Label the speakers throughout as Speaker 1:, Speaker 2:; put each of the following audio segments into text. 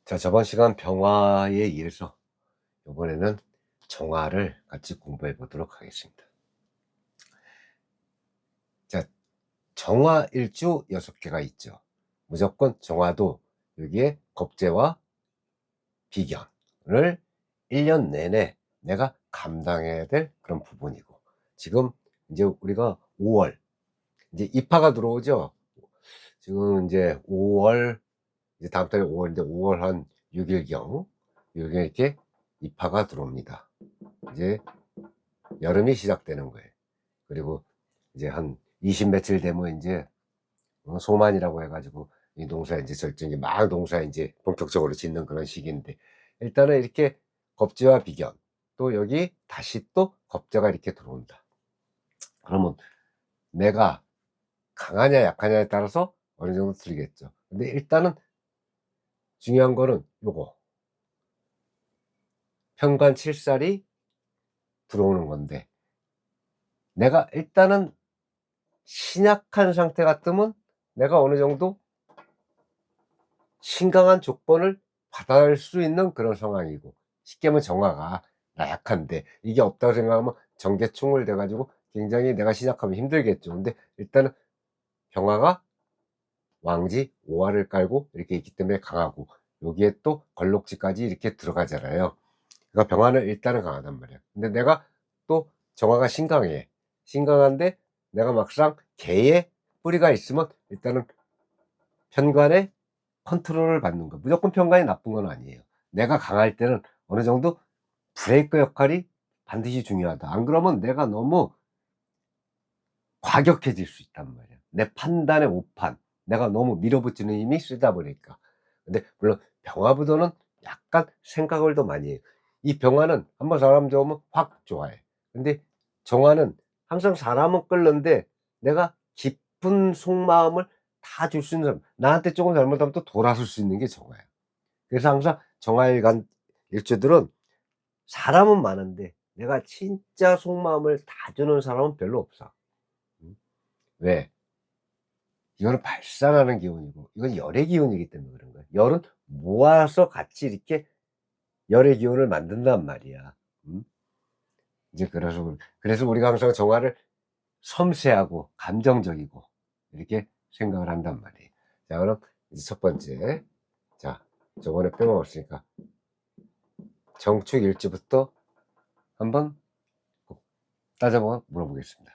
Speaker 1: 자, 저번 시간 병화에 이어서 이번에는 정화를 같이 공부해 보도록 하겠습니다. 자, 정화 일주 6개가 있죠. 무조건 정화도 여기에 겁재와 비견을 1년 내내 내가 감당해야 될 그런 부분이고, 지금 이제 우리가 5월 이제 입하가 들어오죠. 지금 이제 5월, 이제 다음 달에 5월인데 5월 한 6일경 이렇게 입하가 들어옵니다. 이제 여름이 시작되는 거예요. 그리고 이제 한 20 며칠 되면 이제 소만이라고 해가지고 이 농사 이제 절정이 막 농사 이제 본격적으로 짓는 그런 시기인데, 일단은 이렇게 겁재와 비견, 또 여기 다시 또 겁재가 이렇게 들어온다. 그러면 내가 강하냐 약하냐에 따라서 어느 정도 틀리겠죠. 근데 일단은 중요한 거는 요거 편관 7살이 들어오는 건데, 내가 일단은 신약한 상태 같으면 내가 어느 정도 신강한 조건을 받아낼 수 있는 그런 상황이고, 쉽게 하면 정화가 나 약한데 이게 없다고 생각하면 정계충을 돼 가지고 굉장히 내가 시작하면 힘들겠죠. 근데 일단은 병화가 왕지 5화를 깔고 이렇게 있기 때문에 강하고, 여기에 또 걸록지까지 이렇게 들어가잖아요. 그러니까 병화는 일단은 강하단 말이야. 근데 내가 또 정화가 신강해. 신강한데 내가 막상 개의 뿌리가 있으면 일단은 편관에 컨트롤을 받는 거. 무조건 편관이 나쁜 건 아니에요. 내가 강할 때는 어느 정도 브레이크 역할이 반드시 중요하다. 안 그러면 내가 너무 과격해질 수 있단 말이야. 내 판단의 오판, 내가 너무 밀어붙이는 힘이 쓰다 보니까. 근데 물론 병화보다는 약간 생각을 더 많이 해요. 이 병화는 한번 사람 좋으면 확 좋아해. 근데 정화는 항상 사람은 끓는데 내가 깊은 속마음을 다 줄 수 있는 사람, 나한테 조금 잘못하면 또 돌아설 수 있는 게 정화야. 그래서 항상 정화일간 일주들은 사람은 많은데 내가 진짜 속마음을 다 주는 사람은 별로 없어. 왜? 이거는 발산하는 기운이고 이건 열의 기운이기 때문에 그런 거야. 열은 모아서 같이 이렇게 열의 기운을 만든단 말이야. 이제 그래서 우리가 항상 정화를 섬세하고 감정적이고 이렇게 생각을 한단 말이에요. 자, 그럼 이제 첫 번째, 자, 저번에 빼먹었으니까 정축 일지부터 한번 따져보 물어보겠습니다.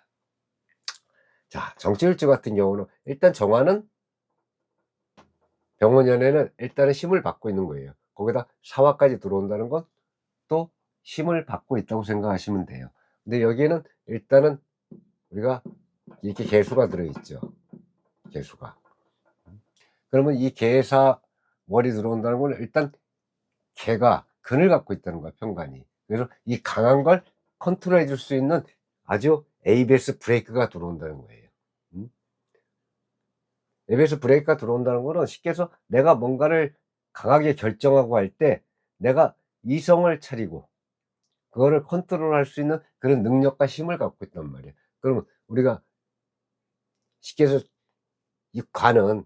Speaker 1: 자, 정축 일지 같은 경우는 일단 정화는 병원연에는 일단은 힘을 받고 있는 거예요. 거기다 사화까지 들어온다는 건 또 힘을 받고 있다고 생각하시면 돼요. 근데 여기에는 일단은 우리가 이렇게 개수가 들어있죠. 개수가. 그러면 이 개사 월이 들어온다는 건 일단 개가 근을 갖고 있다는 거야, 편관이. 그래서 이 강한 걸 컨트롤해 줄 수 있는 아주 ABS 브레이크가 들어온다는 거예요. 음? ABS 브레이크가 들어온다는 거는 쉽게 해서 내가 뭔가를 강하게 결정하고 할 때 내가 이성을 차리고 그거를 컨트롤할 수 있는 그런 능력과 힘을 갖고 있단 말이에요. 그러면 우리가 쉽게 해서 이 관은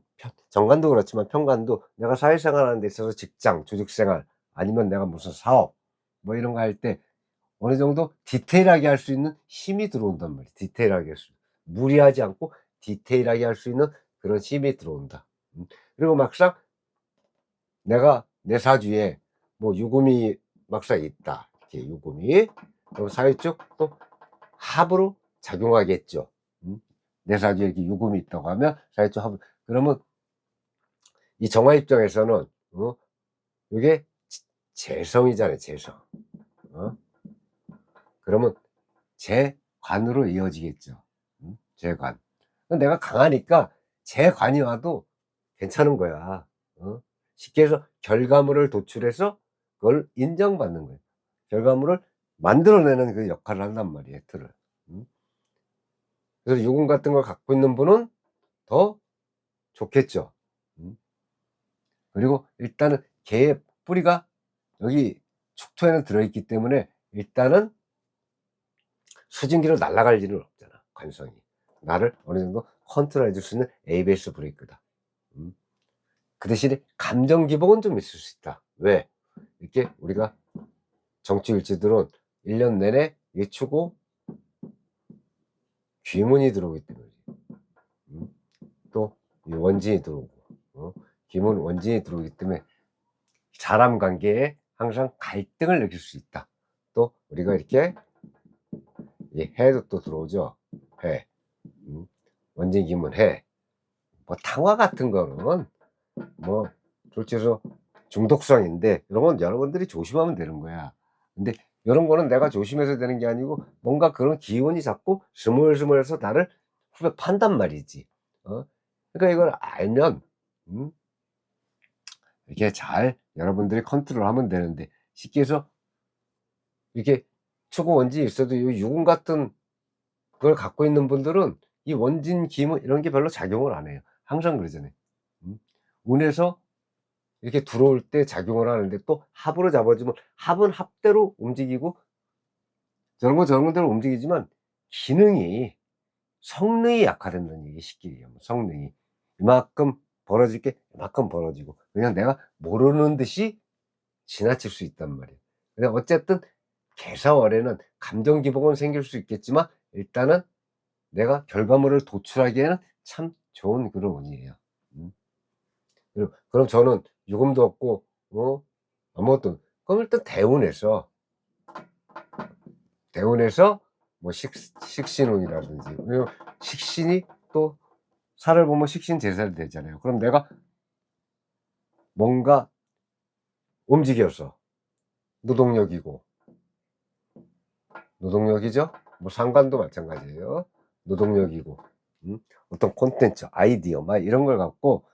Speaker 1: 정관도 그렇지만 편관도 내가 사회생활 하는 데 있어서 직장, 조직생활, 아니면 내가 무슨 사업 뭐 이런 거 할 때 어느 정도 디테일하게 할 수 있는 힘이 들어온단 말이에요. 디테일하게 할 수, 무리하지 않고 디테일하게 할 수 있는 그런 힘이 들어온다. 그리고 막상 내가 내 사주에 뭐 유금이 막상 있다, 이렇게 유금이, 그럼 사회적 또 합으로 작용하겠죠. 내 사주에 이렇게 유금이 있다고 하면 사회적 합, 그러면 이 정화 입장에서는 이게 재성이잖아요, 재성. 어? 그러면 재관으로 이어지겠죠. 재관. 내가 강하니까 재관이 와도 괜찮은 거야. 쉽게 해서 결과물을 도출해서 그걸 인정받는 거예요. 결과물을 만들어내는 그 역할을 한단 말이에요, 틀을. 음? 그래서 요금 같은 걸 갖고 있는 분은 더 좋겠죠. 음? 그리고 일단은 개의 뿌리가 여기 축토에는 들어있기 때문에 일단은 수증기로 날아갈 일은 없잖아, 관성이. 나를 어느 정도 컨트롤 해줄 수 있는 ABS 브레이크다. 음? 그 대신에 감정 기복은 좀 있을 수 있다. 왜? 이렇게 우리가 정축일지들은 1년 내내 이게 추고 귀문이 들어오기 때문에 또 이 원진이 들어오고 귀문 원진이 들어오기 때문에 사람 관계에 항상 갈등을 느낄 수 있다. 또 우리가 이렇게 이 해도 또 들어오죠. 해. 원진 귀문 해. 뭐 탕화 같은 거는 뭐 솔직히 중독성인데 이런 건 여러분들이 조심하면 되는 거야. 근데 이런 거는 내가 조심해서 되는 게 아니고 뭔가 그런 기운이 자꾸 스물스물해서 나를 후벼 판단 말이지. 그러니까 이걸 알면 이렇게 잘 여러분들이 컨트롤하면 되는데 쉽게 해서 이렇게 초고 원진이 있어도 이 유금 같은 걸 갖고 있는 분들은 이 원진 기문 이런 게 별로 작용을 안 해요. 항상 그러잖아요. 운에서 이렇게 들어올 때 작용을 하는데 또 합으로 잡아주면 합은 합대로 움직이고 저런 건 저런 대로 움직이지만 기능이 성능이 약화된다는 얘기 쉽게 얘기하면 성능이 이만큼 벌어질 게 이만큼 벌어지고 그냥 내가 모르는 듯이 지나칠 수 있단 말이에요. 근데 어쨌든 개사월에는 감정 기복은 생길 수 있겠지만 일단은 내가 결과물을 도출하기에는 참 좋은 그런 운이에요. 그리고 그럼 저는 유금도 없고 아무것도 그럼 일단 대운에서 뭐 식신운이라든지 왜냐면 식신이 또 살을 보면 식신제살이 되잖아요. 그럼 내가 뭔가 움직여서 노동력이고 노동력이죠. 뭐 상관도 마찬가지예요. 노동력이고 어떤 콘텐츠 아이디어 막 이런 걸 갖고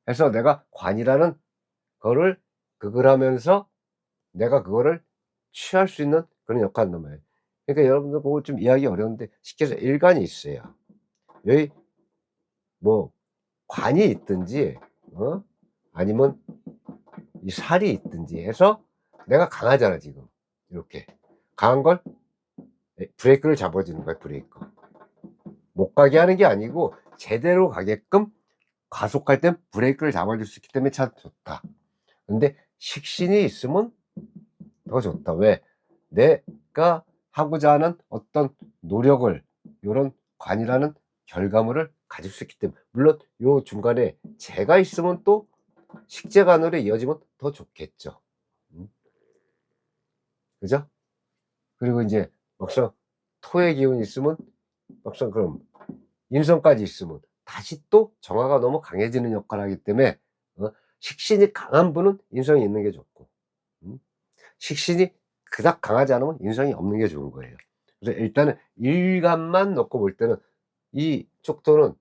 Speaker 1: 해서 내가 관이라는 거를 그걸 하면서 내가 그거를 취할 수 있는 그런 역할을 한단 말이에요. 그러니까 여러분들 그거 좀 이해하기 어려운데 쉽게 해서 일간이 있어요. 여기 뭐 관이 있든지 아니면 이 살이 있든지 해서 내가 강하잖아 지금. 이렇게 강한 걸 브레이크를 잡아 주는 거야 브레이크. 못 가게 하는 게 아니고 제대로 가게끔 가속할 땐 브레이크를 잡아 줄 수 있기 때문에 참 좋다. 근데 식신이 있으면 더 좋다. 왜? 내가 하고자 하는 어떤 노력을 요런 관이라는 결과물을 가질 수 있기 때문에 물론 요 중간에 재가 있으면 또 식재간으로 이어지면 더 좋겠죠. 음 그죠? 그리고 인제 막상 토의 기운이 있으면 막상 그럼 인성까지 있으면 다시 또 정화가 너무 강해지는 역할을 하기 때문에 식신이 강한 분은 인성이 있는 게 좋고 음 식신이 그닥 강하지 않으면 인성이 없는 게 좋은 거예요. 그래서 일단은 일간만 놓고 볼 때는 이 족토는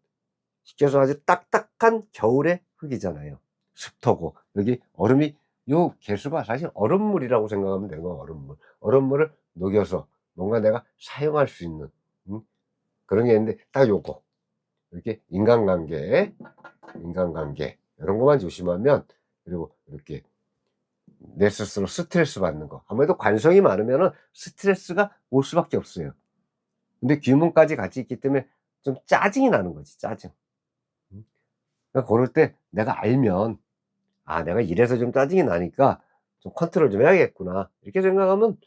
Speaker 1: 쉽게 해서 아주 딱딱한 겨울의 흙이잖아요. 습토고 여기 얼음이 요 개수가 사실 얼음물이라고 생각하면 되는 거예요 얼음물. 얼음물을 녹여서 뭔가 내가 사용할 수 있는 음 그런 게 있는데 딱 요거 이렇게 인간관계 요런 것만 조심하면 그리고 이렇게 내 스스로 스트레스 받는 거 아무래도 관성이 많으면은 스트레스가 올 수밖에 없어요. 근데 귀문까지 같이 있기 때문에 좀 짜증이 나는 거지 짜증. 그러니까 고럴 때 내가 알면 '아 내가 이래서 좀 짜증이 나니까 좀 컨트롤 좀 해야겠구나.' 이렇게 생각하면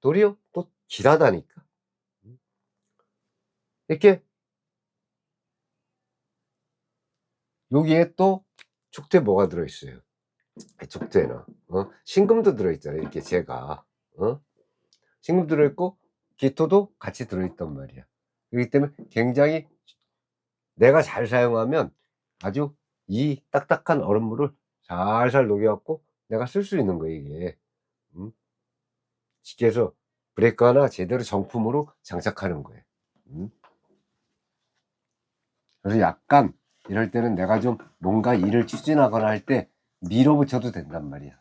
Speaker 1: 도리어 또 딜하다니까. 음 이렇게 여기에 또 축토에 뭐가 들어 있어요. 축토에는 신금도 들어 있잖아요 이렇게 재가. 신금 들어 있고 기토도 같이 들어 있단 말이야. 그렇기 때문에 굉장히 내가 잘 사용하면 아주 이 딱딱한 얼음물을 살살 녹여 갖고 내가 쓸 수 있는 거야 이게. 음. 쉽게 해서 브레이크 하나 제대로 정품으로 장착하는 거예요. 음. 그래서 약간 이럴 때는 내가 좀 뭔가 일을 추진하거나 할 때 밀어붙여도 된단 말이야.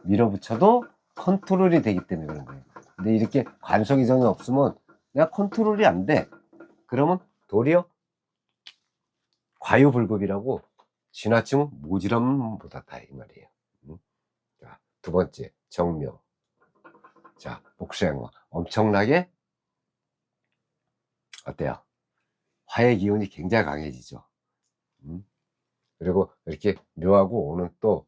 Speaker 1: 밀어붙여도 컨트롤이 되기 때문에 그런 거예요. 근데 이렇게 관성이 전혀 없으면 내가 컨트롤이 안 돼. 그러면 도리어 과유불급이라고 지나치면 모지람 못하다 이 말이에요. 자, 두 번째 정묘. 자, 복수행화. 엄청나게 어때요? 화의 기운이 굉장히 강해지죠. 음. 그리고 이렇게 묘하고 오는 또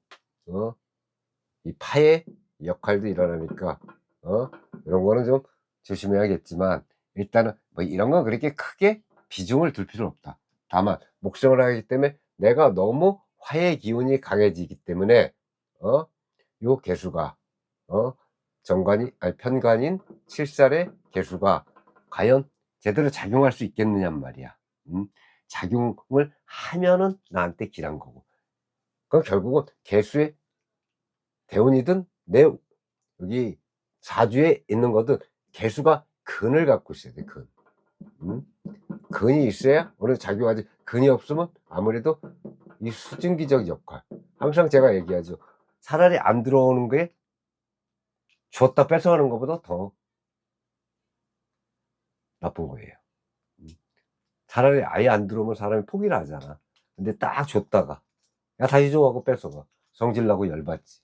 Speaker 1: 이 파의 역할도 일어나니까 이런 거는 좀 조심해야겠지만, 일단은 뭐 이런 건 그렇게 크게 비중을 둘 필요는 없다. 다만 목성을 하기 때문에 내가 너무 화의 기운이 강해지기 때문에 어 요 개수가 어 정관이 아니 편관인 칠살의 개수가 과연 제대로 작용할 수 있겠느냔 말이야. 음. 작용을 하면은 나한테 길한 거고, 그럼 결국은 개수의 대운이든 내 여기 사주에 있는 거든 개수가 근을 갖고 있어야 돼, 근. 음? 근이 있어야 어느 작용하지. 근이 없으면 아무래도 이 수증기적 역할, 항상 제가 얘기하죠. 차라리 안 들어오는 게 줬다 뺏어가는 것보다 더 나쁜 거예요. 음. 차라리 아예 안 들어오면 사람이 포기를 하잖아. 근데 딱 줬다가 "야 다시 줘." 하고 뺏어가. 성질 나고 열받지.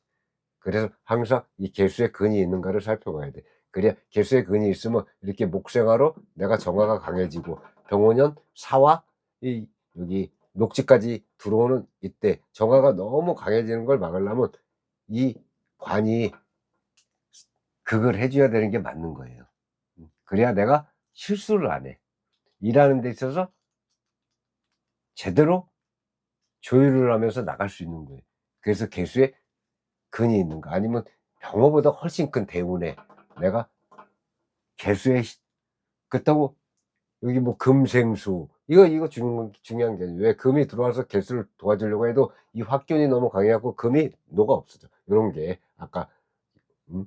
Speaker 1: 그래서 항상 이 개수에 근이 있는가를 살펴봐야 돼. 그래야 개수에 근이 있으면 이렇게 목생화로 내가 정화가 강해지고, 병오년 사화 이 여기 녹지까지 들어오는 이때 정화가 너무 강해지는 걸 막으려면 이 관이 그걸 해 줘야 되는 게 맞는 거예요. 그래야 내가 실수를 안 해. 일하는 데 있어서 제대로 조율을 하면서 나갈 수 있는 거예요. 그래서 개수에 근이 있는가, 아니면 병어보다 훨씬 큰 대운에 내가 개수에 그렇다고 여기 뭐 금생수 이거 중요한 게 아니에요. 왜 금이 들어와서 개수를 도와주려고 해도 이 확균이 너무 강해 갖고 금이 녹아 없어져. 요런 게 아까 음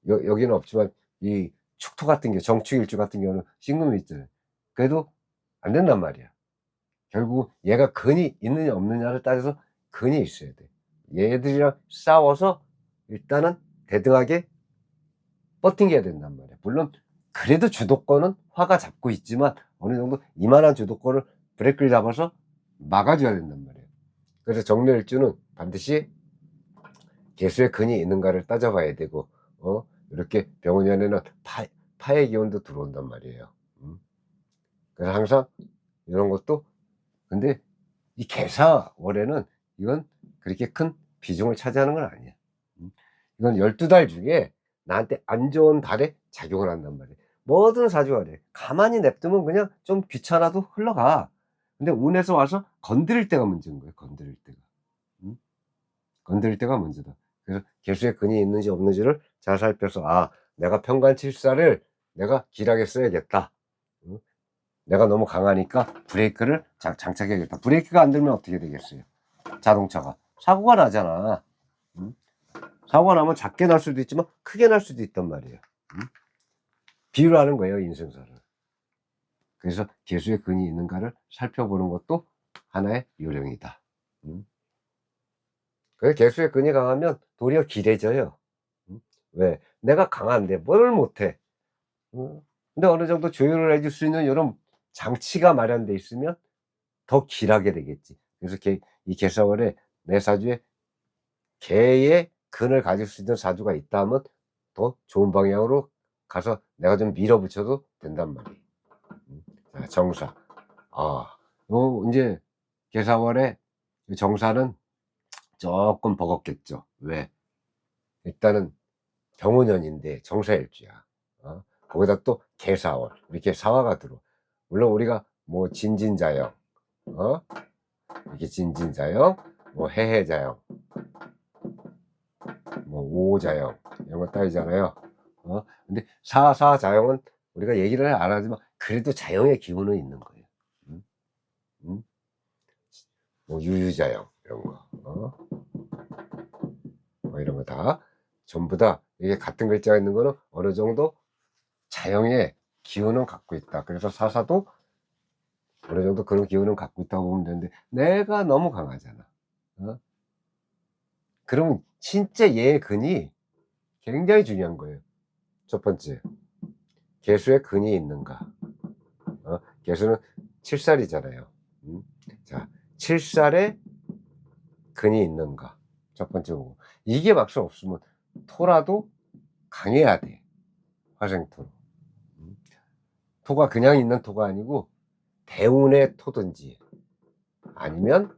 Speaker 1: 여기는 없지만 이 축토 같은 게 정축일주 같은 경우는 신금이 있잖아요. 그래도 안 된단 말이야. 결국 얘가 근이 있느냐 없느냐를 따져서 근이 있어야 돼. 얘들이랑 싸워서 일단은 대등하게 버팅겨야 된단 말이야. 물론 그래도 주도권은 화가 잡고 있지만 어느 정도 이만한 주도권을 브레이크를 잡아서 막아 줘야 된단 말이에요. 그래서 정묘일주는 반드시 개수의 근이 있는가를 따져 봐야 되고, 이렇게 병원년에는 파의 기운도 들어온단 말이에요. 음. 그래서 항상 이런 것도, 근데 이 개사월에는 이건 그렇게 큰 비중을 차지하는 건 아니야. 음. 이건 12달 중에 나한테 안 좋은 달에 작용을 한단 말이야. 뭐든 사주가 그래. 가만히 냅두면 그냥 좀 귀찮아도 흘러가. 근데 운에서 와서 건드릴 때가 문제인 거야, 건드릴 때가. 음. 건드릴 때가 문제다. 그래서 개수에 근이 있는지 없는지를 잘 살펴서 '아 내가 편관칠사를 내가 길하게 써야겠다. 음. 내가 너무 강하니까 브레이크를 장착해야겠다.' 브레이크가 안 들면 어떻게 되겠어요? 자동차가 사고가 나잖아. 음. 사고가 나면 작게 날 수도 있지만 크게 날 수도 있단 말이에요. 음. 비유를 하는 거예요, 인생사를. 그래서 개수에 근이 있는가를 살펴보는 것도 하나의 요령이다. 음. 그래서 개수에 근이 강하면 도리어 길해져요. 왜? 내가 강한데 뭘 못해. 근데 어느 정도 조율을 해줄 수 있는 요런 장치가 마련돼 있으면 더 길하게 되겠지. 그래서 이 개사월에 내 사주에 개의 근을 가질 수 있는 사주가 있다 하면 더 좋은 방향으로 가서 내가 좀 밀어붙여도 된단 말이에요. 자, 정사. 아, 요 인제 개사월에 이 정사는 쪼끔 버겁겠죠. 왜? 일단은 병오년인데 정사일주야. 거기다 또 개사월 이렇게 사화가 들어와. 물론 우리가 뭐 진진자영, 어 이렇게 진진자영, 뭐 해해자영, 뭐 오오자영 이런 거 따지잖아요. 근데 사사자영은 우리가 얘기를 안 하지만 그래도 자영의 기운은 있는 거예요. 음. 음. 뭐 유유자영 이런 거, 뭐 이런 거 다 전부 다 이게 같은 글자가 있는 거는 어느 정도 자영의 기운은 갖고 있다. 그래서 사사도 어느 정도 그런 기운은 갖고 있다고 보면 되는데 내가 너무 강하잖아. 어? 그러면 진짜 얘의 근이 굉장히 중요한 거예요. 첫 번째, 개수에 근이 있는가. 개수는 칠살이잖아요. 음? 자, 칠살에 근이 있는가. 첫 번째 보고. 이게 막상 없으면 토라도 강해야 돼. 화생토. 음? 토가 그냥 있는 토가 아니고 대운의 토든지 아니면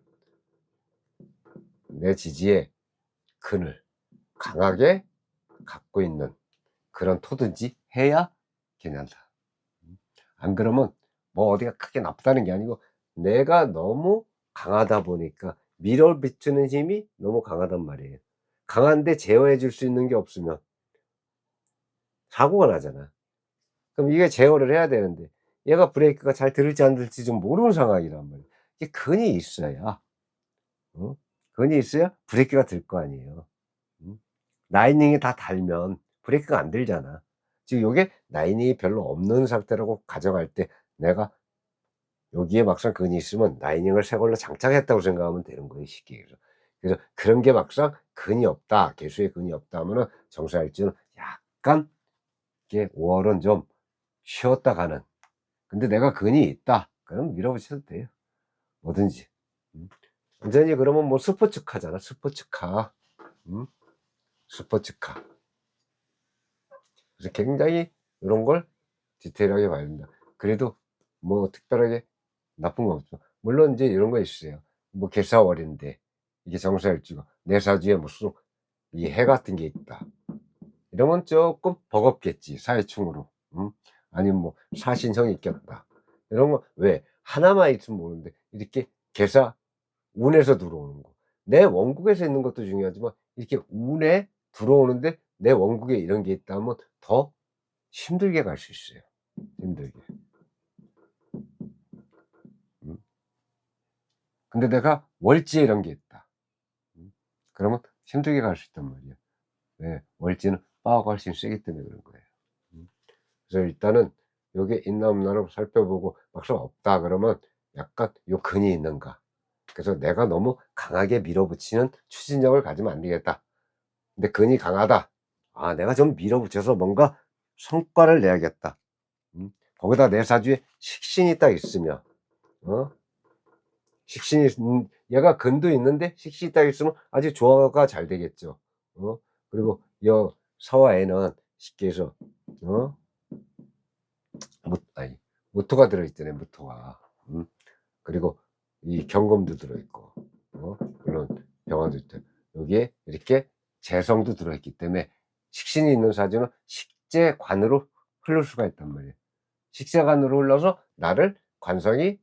Speaker 1: 내 지지의 근을 강하게 갖고 있는 그런 토든지 해야 괜찮다. 안 그러면 뭐 어디가 크게 나쁘다는 게 아니고 내가 너무 강하다 보니까 밀어붙이는 힘이 너무 강하단 말이에요. 강한데 제어해 줄 수 있는 게 없으면 사고가 나잖아. 그럼 이게 제어를 해야 되는데 얘가 브레이크가 잘 들을지 안 들을지 좀 모르는 상황이란 말이에요. 이게 근이 있어야 어 근이 있어야 브레이크가 들 거 아니에요. 음. 라이닝이 다 달면 브레이크가 안 들잖아. 지금 요게 라이닝이 별로 없는 상태라고 가정할 때 내가 여기에 막상 근이 있으면 라이닝을 새 걸로 장착했다고 생각하면 되는 거예요, 쉽게 얘기해서. 그래서 그런 게 막상 근이 없다, 개수에 근이 없다 하면은 정사일주는 약간 이게 5 월은 좀 쉬었다 가는. 근데 내가 근이 있다. 그럼 밀어붙여도 돼요. 뭐든지. 음. 완전히 그러면 뭐 스포츠카잖아, 스포츠카. 음. 스포츠카. 그래서 굉장히 요런 걸 디테일하게 봐야 된다. 그래도 뭐 특별하게 나쁜 건 없죠. 물론 인제 이런 거 있어요. 뭐 개사월인데 이게 정사일주가 내사주에 무슨 이 해 같은 게 있다. 이러면 쪼끔 버겁겠지, 사회충으로. 아니면 뭐 사신형이 꼈다. 이런 거 왜 하나만 있으면 모르는데 이렇게 개사 운에서 들어오는 거. 내 원국에서 있는 것도 중요하지만 이렇게 운에 들어오는데 내 원국에 이런 게 있다면 더 힘들게 갈 수 있어요, 힘들게. 음. 근데 내가 월지에 이런 게 있다. 그러면 힘들게 갈 수 있단 말이에요. 네. 월지는 파워가 훨씬 세기 때문에 그런 거예요. 음. 그래서 일단은 요게 있나 없나를 살펴보고 막상 없다 그러면 약간 요 근이 있는가. 그래서 내가 너무 강하게 밀어붙이는 추진력을 가지면 안 되겠다. 근데 근이 강하다. 아 내가 좀 밀어붙여서 뭔가 성과를 내야겠다. 거기다 내 사주에 식신이 딱 있으면 어 식신이 얘가 근도 있는데 식신이 딱 있으면 아주 조화가 잘 되겠죠. 어 그리고 여 서화에는 쉽게 해서 어 무 아니 무토가 들어 있잖아요, 무토가. 그리고 이 경금도 들어 있고 물론 병화도 있죠. 여기에 이렇게 재성도 들어 있기 때문에 식신이 있는 사주는 식재관으로 흐를 수가 있단 말이에요. 식재관으로 흘러서 나를 관성이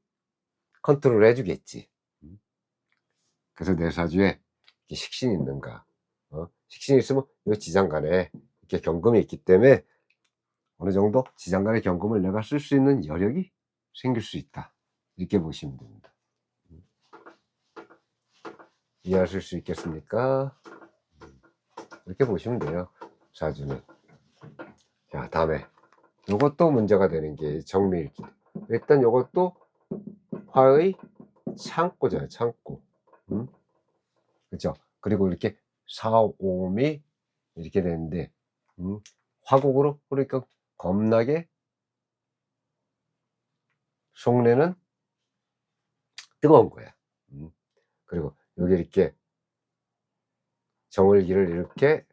Speaker 1: 컨트롤해 주겠지. 음. 그래서 내 사주에 이렇게 식신이 있는가. 식신이 있으면 요 지장간에 이렇게 경금이 있기 때문에 어느 정도 지장간의 경금을 내가 쓸 수 있는 여력이 생길 수 있다. 이렇게 보시면 됩니다. 음. 이해하실 수 있겠습니까? 이렇게 보시면 돼요, 사주는. 자, 다음에 요것도 문제가 되는 게 정미일기. 일단 요것도 화의 창고잖아요, 창고. 음? 그죠? 그리고 이렇게 사오미 이렇게 되는데, 화국으로 그러니까 겁나게 속내는 뜨거운 거야. 그리고 여기 이렇게 정을기를 이렇게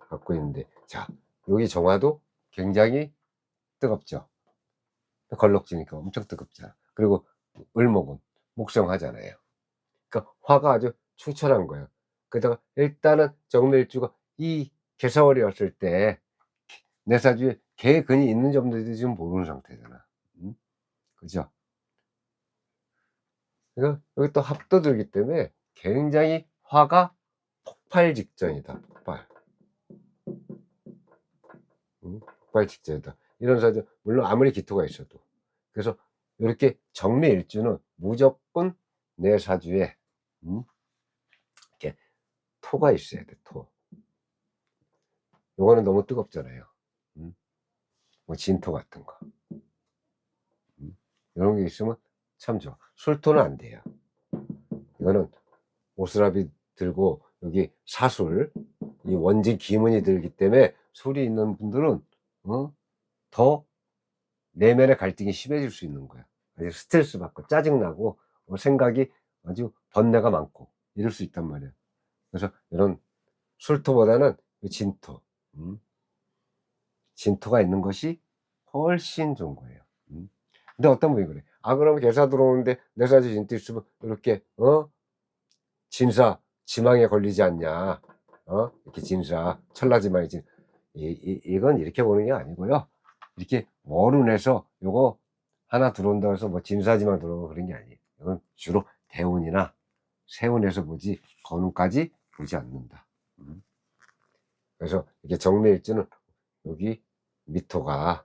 Speaker 1: 갖고 있는데, 자, 여기 정화도 굉장히 뜨겁죠. 걸럭지니까 엄청 뜨겁잖아. 그리고 을목은 목성하잖아요. 그러니까 화가 아주 충천한 거예요. 게다가 일단은 정묘일주가 이 개사월이 왔을 때 내 사주에 개근이 있는지 없는지 지금 모르는 상태잖아. 그죠? 그러니까 여기 또 합도 들기 때문에 굉장히 화가 폭발 직전이다. 폭발. 폭발 직전이다. 이런 사주 물론 아무리 기토가 있어도. 그래서 요렇게 정묘일주는 무조건 내 사주에 음 이렇게 토가 있어야 돼, 토. 요거는 너무 뜨겁잖아요. 음 뭐 진토 같은 거. 요런 게 있으면 참 좋아. 술토는 안 돼요. 이거는 오스라비 들고 여기 사술 이 원진 기문이 들기 때문에 술이 있는 분들은 더 내면의 갈등이 심해질 수 있는 거야. 아주 스트레스 받고 짜증 나고 생각이 아주 번뇌가 많고 이럴 수 있단 말이야. 그래서 이런 술토보다는 이 진토, 진토가 있는 것이 훨씬 좋은 거예요. 근데 어떤 분이 그래. 아 그러면 개사 들어오는데 내 사주 진토 있으면 이렇게 진사 지망에 걸리지 않냐. 이렇게 진사, 천라지망이 이건 이렇게 보는 게 아니고요. 이렇게 월운에서 요거 하나 들어온다고 해서 뭐 진사지망 들어오고 그런 게 아니에요. 이건 주로 대운이나 세운에서 보지 건운까지 보지 않는다. 그래서 이게 정묘일주는 여기 미토가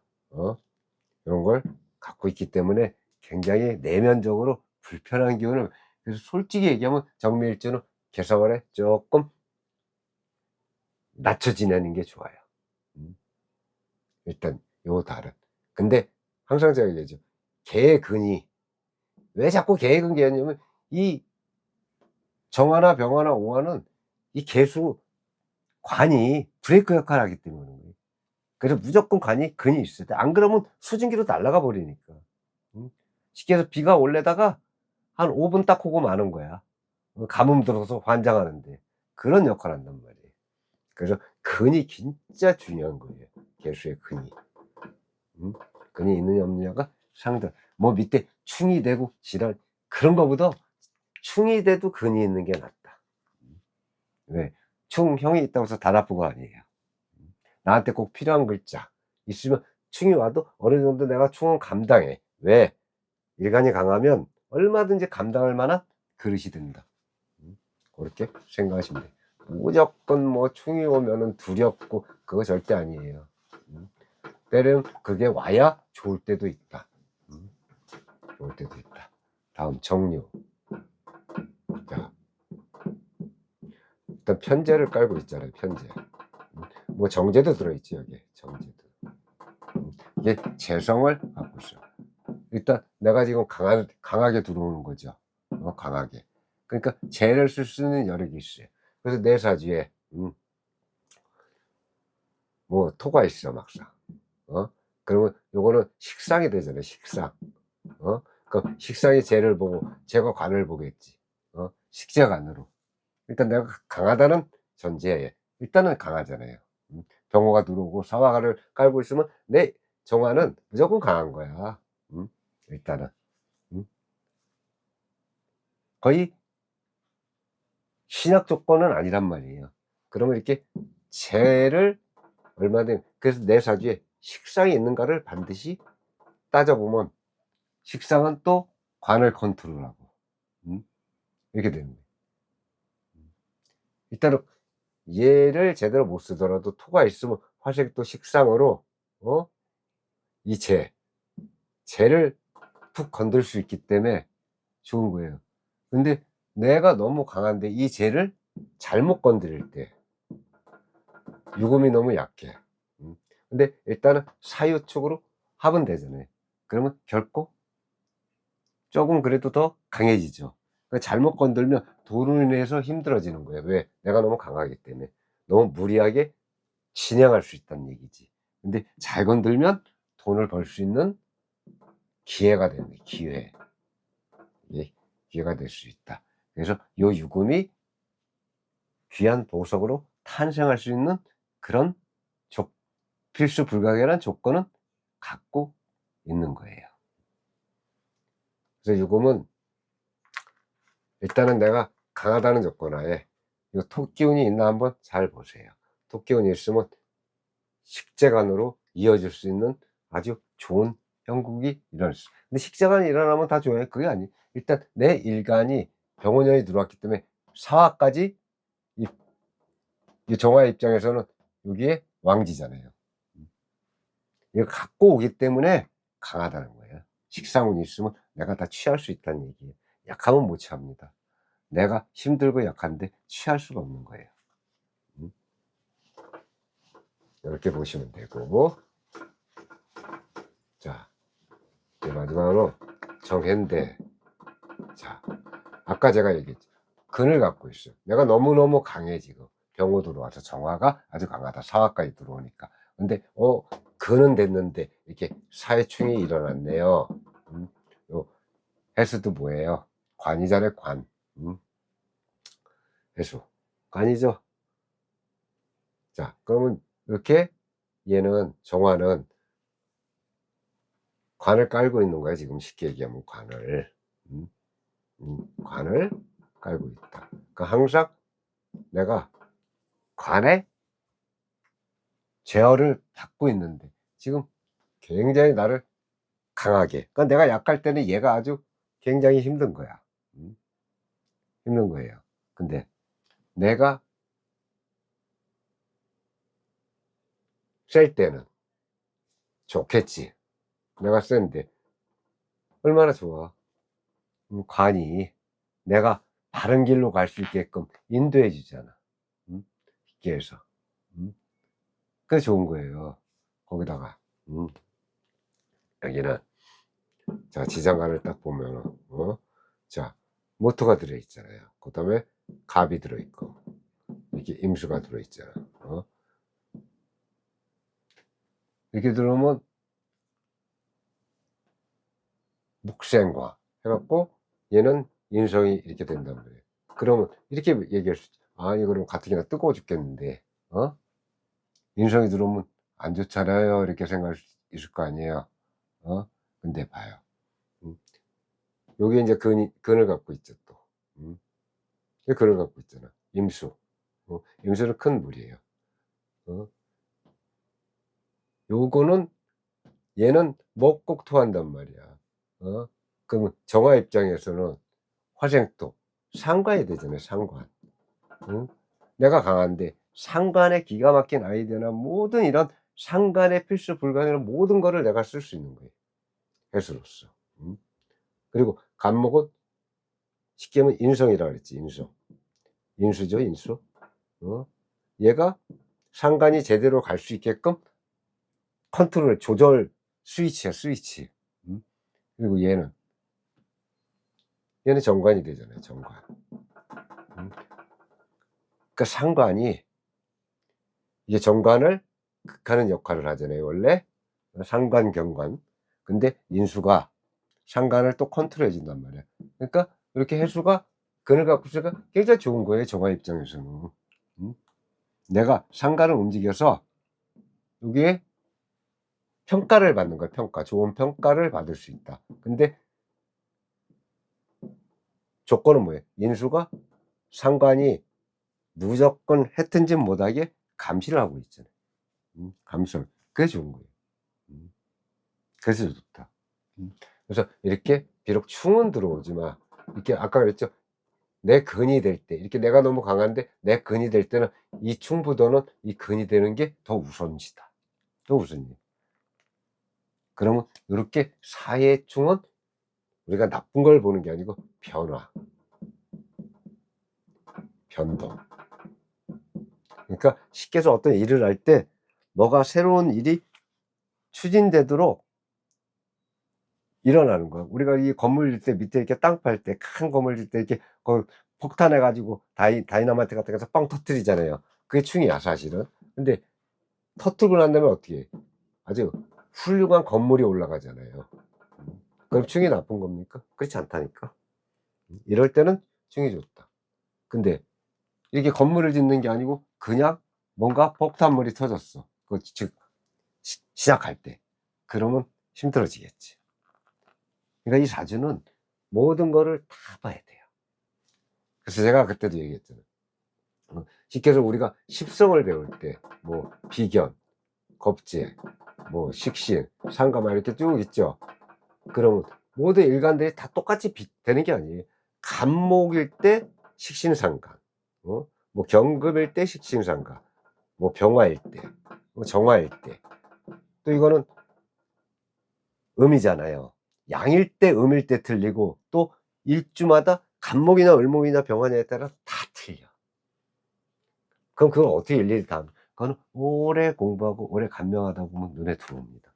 Speaker 1: 이런 걸 갖고 있기 때문에 굉장히 내면적으로 불편한 기운을, 그래서 솔직히 얘기하면 정묘일주는 개사월에 조금 낮춰 지내는 게 좋아요. 일단 요 달은. 근데 항상 제가 얘기하죠. 개근이 왜 자꾸 개근 개냐면 이 정화나 병화나 오화는 이 개수 관이 브레이크 역할을 하기 때문에 그런 거예요. 그래서 무조건 관이 근이 있어야 돼. 안 그러면 수증기로 날아가 버리니까. 쉽게 해서 비가 올래다가 한 5분 딱 하고 마는 거야. 가뭄 들어서 환장하는데. 그런 역할을 한단 말이에요. 그래서 근이 진짜 중요한 거예요. 개수의 근이. 근이 있느냐 없느냐가 상당. 뭐 밑에 충이 되고 지랄 그런 거보다 충이 돼도 근이 있는 게 낫다. 왜? 충형이 있다고 해서 다 나쁜 거 아니에요. 나한테 꼭 필요한 글자 있으면 충이 와도 어느 정도 내가 충은 감당해. 왜? 일간이 강하면 얼마든지 감당할 만한 그릇이 된다. 그렇게 생각하시면 돼요. 무조건 뭐 충이 오면은 두렵고 그거 절대 아니에요. 때는 그게 와야 좋을 때도 있다. 좋을 때도 있다. 다음 정류. 자, 일단 편제를 깔고 있잖아요. 편제. 뭐 정제도 들어있지 여기. 정제도. 이게 재성을 갖고 있어. 일단 내가 지금 강하게 들어오는 거죠. 강하게. 그러니까 재를 쓸 수 있는 여력이 있어요. 그래서 내 사주에 뭐 토가 있어 막상. 그러면 요거는 식상이 되잖아요. 식상. 그 식상의 재를 보고 재가 관을 보겠지. 식재관으로. 일단 내가 강하다는 전제에 일단은 강하잖아요. 병호가 들어오고 사화를 깔고 있으면 내 정화는 무조건 강한 거야. 일단은. 거의 신약 조건은 아니란 말이에요. 그러면 이렇게 재를 얼마든, 그래서 내 사주에 식상이 있는가를 반드시 따져보면 식상은 또 관을 컨트롤하고 이렇게 되는 거예요. 일단은 얘를 제대로 못 쓰더라도 토가 있으면 화색도 식상으로 어? 이 재를 툭 건들 수 있기 때문에 좋은 거예요. 근데 내가 너무 강한데 이 재를 잘못 건드릴 때 유금이 너무 약해. 근데 일단은 사유축으로 합은 되잖아요. 그러면 결코 조금 그래도 더 강해지죠. 그러니까 잘못 건들면 돈으로 인해서 힘들어지는 거예요. 왜? 내가 너무 강하기 때문에. 너무 무리하게 진행할 수 있다는 얘기지. 근데 잘 건들면 돈을 벌 수 있는 기회가 되는 거예요. 기회. 예, 기회가 될 수 있다. 그래서 요 유금이 귀한 보석으로 탄생할 수 있는 그런 필수 불가결한 조건은 갖고 있는 거예요. 그래서 유금은 일단은 내가 강하다는 조건 하에 이 토기운이 있나 한번 잘 보세요. 토기운이 있으면 식재관으로 이어질 수 있는 아주 좋은 형국이 일어날 수. 근데 식재관이 일어나면 다 좋아요. 그게 아니. 일단 내 일간이 병원년이 들어왔기 때문에 사화까지 이 정화의 입장에서는 여기에 왕지잖아요. 이걸 갖고 오기 때문에 강하다는 거예요. 식상운이 있으면 내가 다 취할 수 있다는 얘기예요. 약하면 못 취합니다. 내가 힘들고 약한데 취할 수가 없는 거예요. 이렇게 보시면 되고, 자, 이제 마지막으로 정해인데, 자, 아까 제가 얘기했죠. 근을 갖고 있어요. 내가 너무너무 강해 지금. 병호 들어와서 정화가 아주 강하다. 사화까지 들어오니까. 근데 근은 됐는데 이렇게 사회충이 일어났네요. 요 해수도 뭐예요? 관이잖아요. 관. 해수. 관이죠. 자, 그러면 이렇게 얘는 정화는 관을 깔고 있는 거야. 지금 쉽게 얘기하면 관을. 관을 깔고 있다. 그러니까 항상 내가 관에 제어를 받고 있는데 지금 굉장히 나를 강하게, 그러니까 내가 약할 때는 얘가 아주 굉장히 힘든 거야. 힘든 거예요. 근데 내가 셀 때는 좋겠지. 내가 센데 얼마나 좋아. 관이 내가 바른 길로 갈 수 있게끔 인도해 주잖아. 기계에서. 음 그게 좋은 거예요. 거기다가 여기는 자 지장간을 딱 보면은 자 모터가 들어 있잖아요. 그다음에 갑이 들어 있고 이렇게 임수가 들어 있잖아. 이렇게 들어오면 묵생과 해 갖고 얘는 인성이 이렇게 된단 말이에요. 그러면 이렇게 얘기할 수 있죠. "아니 그럼 가뜩이나 뜨거워 죽겠는데 인성이 들어오면 안 좋잖아요." 이렇게 생각할 수 있을 거 아니에요. 근데 봐요. 음 요게 인제 근을 갖고 있죠 또. 음 이 근을 갖고 있잖아. 임수. 임수는 큰 물이에요. 어 요거는 얘는 먹고 토한단 말이야. 그러면 정화 입장에서는 화생토 상관이 되잖아요, 상관. 응? 내가 강한데 상관의 기가 막힌 아이디어나 모든 이런 상관의 필수 불가능한 모든 거를 내가 쓸 수 있는 거예요, 해수로서. 음. 그리고 간목은 쉽게 하면 인성이라 그랬지, 인성. 인수죠, 인수. 어? 얘가 상관이 제대로 갈 수 있게끔 컨트롤, 조절 스위치야, 스위치. 음. 그리고 얘는 정관이 되잖아요, 정관. 음. 그러니까 상관이 이게 정관을 극하는 역할을 하잖아요, 원래. 상관, 경관. 근데 인수가 상관을 또 컨트롤해 준단 말이야. 그러니까 이렇게 해수가 근을 갖고 있으니까 굉장히 좋은 거예요, 정화 입장에서는. 음. 내가 상관을 움직여서 여기에 평가를 받는 거야, 평가. 좋은 평가를 받을 수 있다. 근데 조건은 뭐예요? 인수가 상관이 무조건 했든 지 못하게 감시를 하고 있잖아요. 감시를. 그게 좋은 거예요. 음. 그래서 좋다. 그래서 이렇게 비록 충은 들어오지만 이렇게 아까 그랬죠. 내 근이 될 때 이렇게 내가 너무 강한데 내 근이 될 때는 이 충보다는 이 근이 되는 게 더 우선시다. 더 우선이에요. 그러면 요렇게 사이의 충은 우리가 나쁜 걸 보는 게 아니고 변화, 변동. 그러니까 쉽게 해서 어떤 일을 할 때 뭐가 새로운 일이 추진되도록 일어나는 거야. 우리가 이 건물 질 때 밑에 이렇게 땅 팔 때 큰 건물 질 때 이렇게 폭탄해 가지고 다이너마이트 같은 거에서 빵 터뜨리잖아요. 그게 충이야 사실은. 근데 터뜨리고 난 다음에 어떻게 해? 아주 훌륭한 건물이 올라가잖아요. 그럼 충이 나쁜 겁니까? 그렇지 않다니까. 이럴 때는 충이 좋다. 근데 이렇게 건물을 짓는 게 아니고 그냥 뭔가 폭탄물이 터졌어. 즉 시작할 때. 그러면 힘들어지겠지. 그러니까 이 사주는 모든 거를 다 봐야 돼요. 그래서 제가 그때도 얘기했잖아요. 쉽게 해서 우리가 십성을 배울 때 뭐 비견, 겁재, 뭐 식신, 상가 이렇게 쭉 있죠. 그러면 모든 일간들이 다 똑같이 되는 게 아니에요. 간목일 때 식신상가, 뭐 경금일 때 식신상가, 뭐 병화일 때, 뭐 정화일 때. 또 이거는 음이잖아요. 양일 때 음일 때 틀리고 또 일주마다 간목이나 을목이나 병화냐에 따라 다 틀려. 그럼 그걸 어떻게 일일이 다 그거는 오래 공부하고 오래 간명하다 보면 눈에 들어옵니다.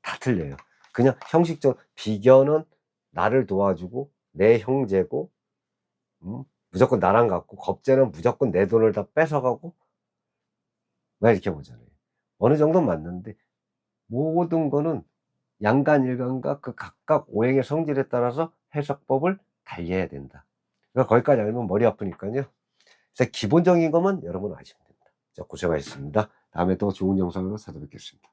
Speaker 1: 다 틀려요. 그냥 형식적 비견은 나를 도와주고 내 형제고 무조건 나랑 같고 겁재는 무조건 내 돈을 다 뺏어가고 막 이렇게 보잖아요. 어느 정도는 맞는데 모든 거는 양간일간과 그 각각 오행의 성질에 따라서 해석법을 달리해야 된다. 그러니까 거기까지 알면 머리 아프니까요. 그래서 기본적인 것만 여러분 아시면 됩니다. 자, 고생하셨습니다. 다음에 또 좋은 영상으로 찾아뵙겠습니다.